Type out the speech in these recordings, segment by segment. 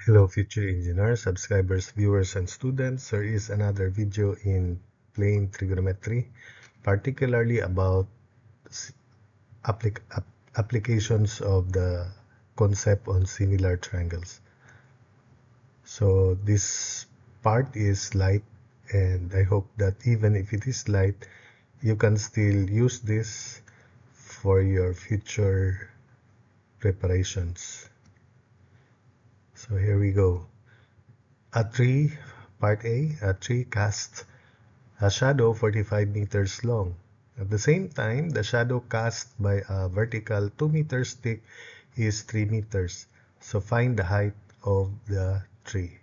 Hello future engineers, subscribers, viewers, and students. There is another video in plane trigonometry, particularly about applic applications of the concept on similar triangles. So this part is light, and I hope that even if it is light, you can still use this for your future preparations. So here we go. A tree, part a tree casts a shadow 45 meters long. At the same time, the shadow cast by a vertical 2-meter stick is 3 meters. So find the height of the tree.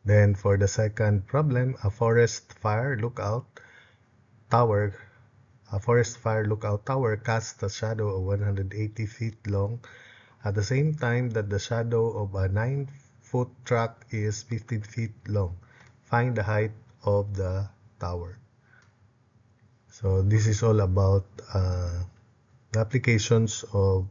Then for the second problem, a forest fire lookout tower casts a shadow of 180 feet long at the same time that the shadow of a 9-foot truck is 15 feet long. Find the height of the tower. So this is all about the applications of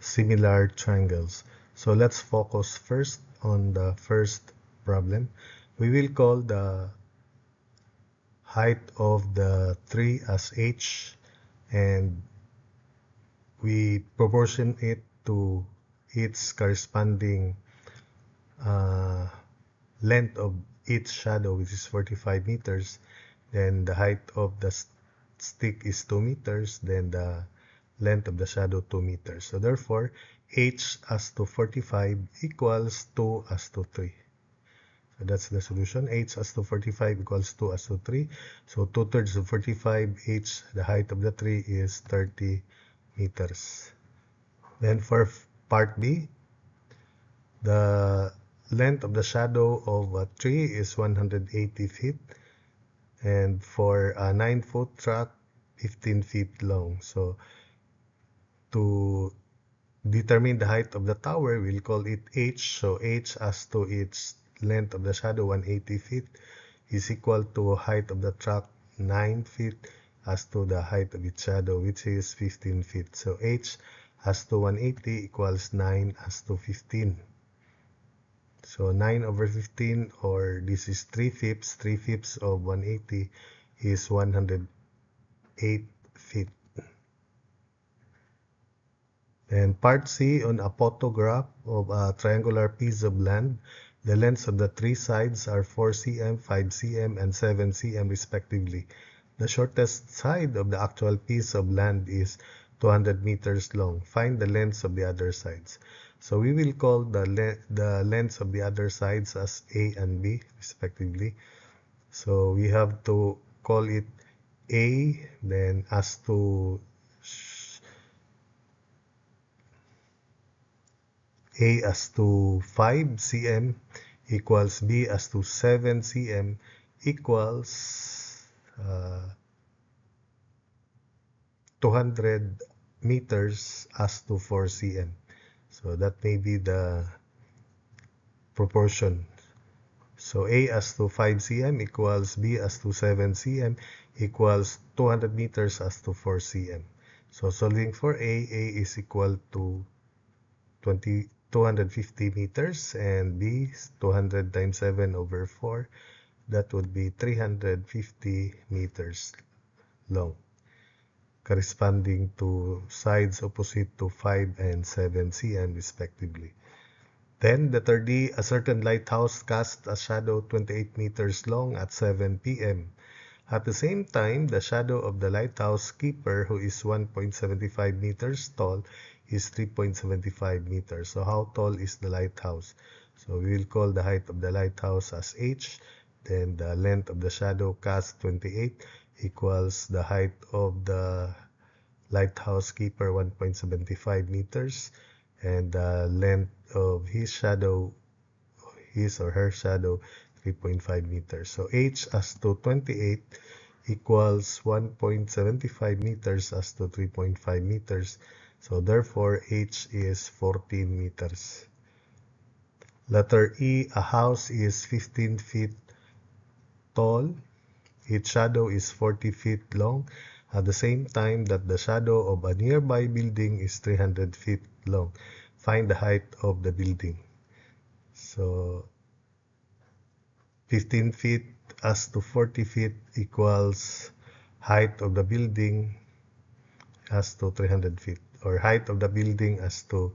similar triangles. So let's focus first on the first problem. We will call the height of the tree as h, and we proportion it to its corresponding length of each shadow, which is 45 meters. Then the height of the stick is 2 meters. Then the length of the shadow 2 meters. So therefore, h as to 45 equals 2 as to 3. So that's the solution. H as to 45 equals 2 as to 3. So 2/3 of 45, h, the height of the tree is 30 meters. Then for part B, the length of the shadow of a tree is 180 feet. And for a 9-foot truck, 15 feet long. So to determine the height of the tower, we'll call it h. So h as to its length of the shadow, 180 feet, is equal to height of the truck, 9 feet, as to the height of its shadow, which is 15 feet. So h as to 180 equals 9 as to 15. So 9 over 15, or this is 3/5. 3/5 of 180 is 108 feet. And part C, on a photograph of a triangular piece of land, the lengths of the three sides are 4 cm, 5 cm, and 7 cm respectively. The shortest side of the actual piece of land is 200 meters long. Find the lengths of the other sides. So we will call the lengths of the other sides as A and B respectively. So we have to call it A, then as to A as to 5 cm equals B as to 7 cm equals 200 meters as to 4 cm. So that may be the proportion. So A as to 5 cm equals B as to 7 cm equals 200 meters as to 4 cm. So solving for A is equal to 250 meters, and B, 200 times 7 over 4, that would be 350 meters long, corresponding to sides opposite to 5 and 7 cm respectively. Then the third D, a certain lighthouse casts a shadow 28 meters long at 7 p.m. At the same time, the shadow of the lighthouse keeper, who is 1.75 meters tall, is 3.75 meters. So how tall is the lighthouse? So we will call the height of the lighthouse as h. Then the length of the shadow cast 28 equals the height of the lighthouse keeper, 1.75 meters. And the length of his shadow, his or her shadow, 3.5 meters. So h as to 28 equals 1.75 meters as to 3.5 meters. So therefore, h is 14 meters. Letter E, a house is 15 feet tall. Its shadow is 40 feet long at the same time that the shadow of a nearby building is 300 feet long. find the height of the building. So 15 feet as to 40 feet equals height of the building as to 300 feet, or height of the building as to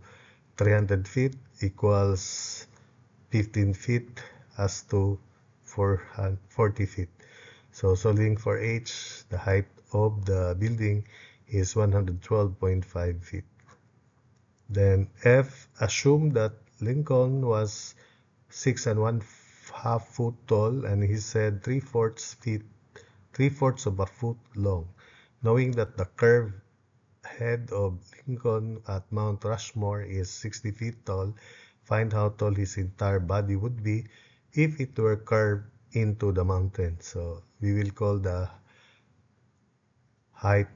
300 feet equals 15 feet as to 40 feet. So solving for h, the height of the building is 112.5 feet. Then F, assume that Lincoln was 6 1/2 foot tall, and he said 3/4 of a foot long. Knowing that the curved head of Lincoln at Mount Rushmore is 60 feet tall, find how tall his entire body would be if it were carved into the mountain. So we will call the height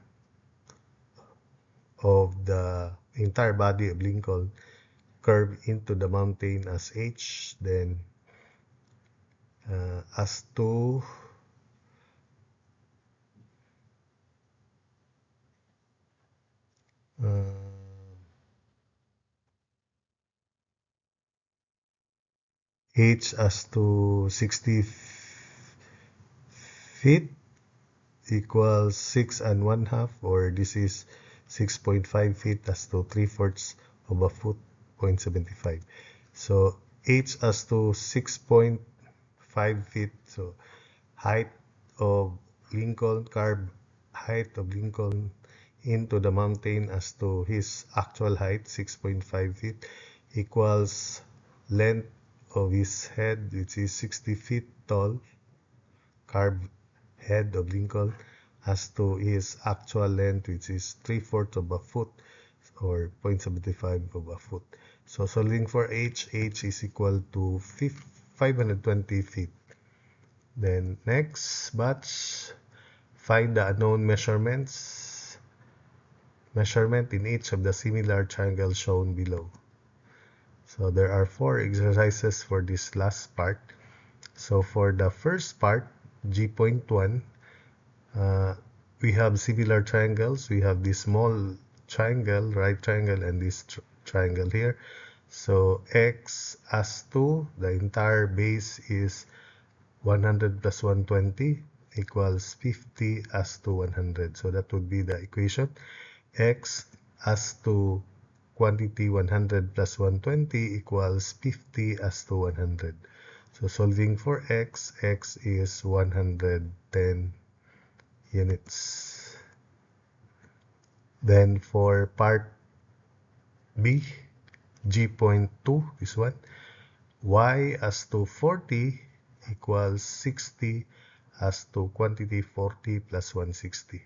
of the entire body of Lincoln curved into the mountain as h. Then as to h as to 60 feet equals 6 1/2, or this is 6.5 feet as to 3/4 of a foot, 0.75. So h as to 6.5 feet. So height of Lincoln, carved height of Lincoln into the mountain as to his actual height, 6.5 feet, equals length of his head, which is 60 feet tall, carved head of Lincoln, as to his actual length, which is 3/4 of a foot, or 0.75 of a foot. So solving for h is equal to 520 feet. Then next batch, find the unknown measurement in each of the similar triangles shown below. So there are 4 exercises for this last part. So for the first part, G.1, we have similar triangles. We have this small triangle, right triangle, and this triangle here. So x as to the entire base is 100 plus 120 equals 50 as to 100. So that would be the equation. X as to quantity 100 plus 120 equals 50 as to 100. So solving for x is 110 units. Then for part B, G.2, this one, y as to 40 equals 60 as to quantity 40 plus 160.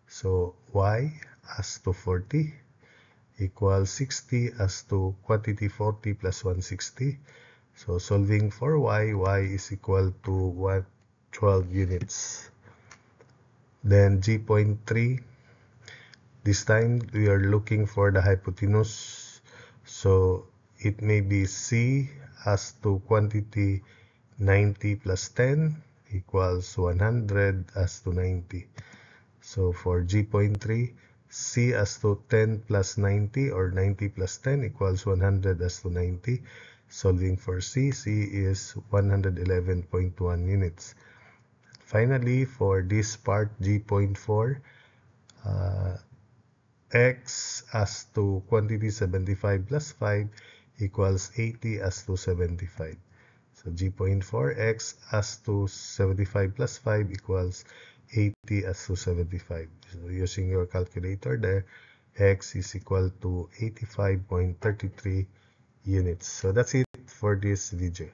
So y as to 40 equals 60 as to quantity 40 plus 160. So solving for y is equal to 12 units. Then G.3, this time we are looking for the hypotenuse. So it may be C as to quantity 90 plus 10 equals 100 as to 90. So for G.3, C as to 10 plus 90, or 90 plus 10 equals 100 as to 90. Solving for C is 111.1 units. Finally, for this part, G.4, x as to quantity 75 plus 5 equals 80 as to 75. So G.4, x as to 75 plus 5 equals 80 as to 75. So using your calculator there, x is equal to 85.33 units. So that's it for this video.